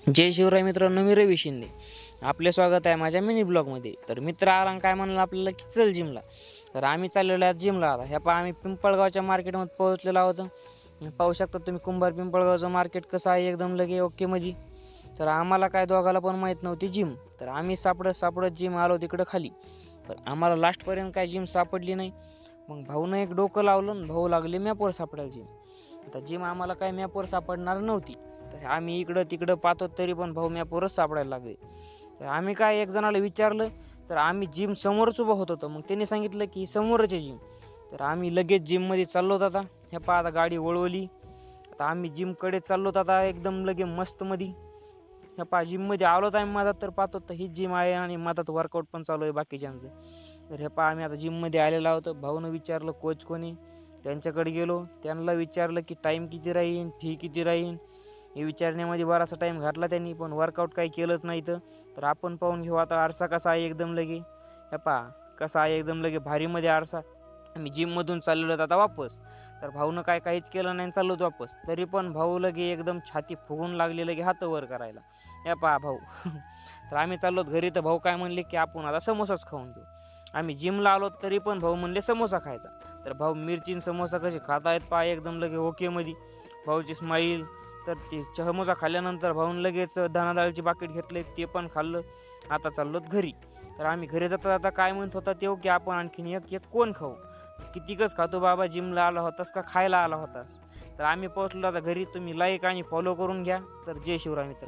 जय शिवराय मित्रांनो, मी रवी शिंदे. आपले स्वागत आहे माझ्या मिनी ब्लॉगमध्ये. तर मित्र आराम काय म्हणलं आपल्याला की चल जिमला. तर आम्ही चाललेलो आहे जिमला. आता ह्या आम्ही पिंपळगावच्या मार्केटमध्ये पोहोचलेलो आहोत. पाहू शकता तुम्ही कुंभार पिंपळगावचं मार्केट कसं आहे, एकदम लगे ओकेमध्ये. तर आम्हाला काय दोघाला पण माहीत नव्हती जिम. तर आम्ही सापडत जिम आलो तिकडं खाली. तर आम्हाला लास्टपर्यंत काय जिम सापडली नाही. मग भाऊनं एक डोकं लावलं आणि भाऊ लागले मॅपवर सापडायला जिम. आता जिम आम्हाला काय मॅपवर सापडणार नव्हती. तर आम्ही इकडं तिकडं पाहतो तरी पण भाऊ मॅपवरच सापडायला लागले. तर आम्ही काय एक जणाला विचारलं, तर आम्ही जिम समोरच उभं होतो. मग त्यांनी सांगितलं की समोरच आहे जिम. तर आम्ही लगेच जिममध्ये चाललो आता. ह्या पहा आता गाडी वळवली. आता आम्ही जिमकडे चाललो आता एकदम लगे मस्तमध्ये. ह्या पहा जिममध्ये आलोच आहे मधात, तर पाहतो तर ही जिम आहे आणि मधात वर्कआउट पण चालू आहे बाकीच्यांचं. तर हे पहा आम्ही आता जिममध्ये आलेलो आहोत. भाऊनं विचारलं कोच कोणी, त्यांच्याकडे गेलो. त्यांना विचारलं की टाईम किती राहील, फी किती राहील. हे विचारण्यामध्ये बराचसा टाईम घातला त्यांनी, पण वर्कआउट काही केलंच नाही. तर आपण पाहून घेऊ आता आरसा कसा आहे एकदम लगे. हे पहा कसा आहे एकदम लगे भारीमध्ये आरसा. आम्ही जिममधून चाललेलो आता वापस. तर भाऊनं काहीच केलं नाही, चाललो वापस. तरी पण भाऊ लगे एकदम छाती फुगून लागले लगे हात वर करायला. हे पहा भाऊ. तर आम्ही चाललो घरी. तर भाऊ काय म्हणले की आपण आता समोसाच खाऊन घेऊ. आम्ही जिमला आलो तरी पण भाऊ म्हणले समोसा खायचा. तर भाऊ मिरचीन समोसा कसे खात आहेत पहा एकदम लगे ओकेमध्ये. भाऊची स्माईल. तर ते समोसा खाल्ल्यानंतर भाऊन लगेच दाणादाळीचे पाकीट घेतले, ते पण खाल्लं. आता चाललो घरी. तर आम्ही घरी जाता काय म्हणत होता ते की आपण आणखीन एक कोण खाऊ. कितीकच खातो बाबा, जिमला आला होतास का खायला आला होतास. तर आम्ही पोहोचलो आता घरी. तुम्ही लाईक आणि फॉलो करून घ्या. तर जय शिवराय मित्र.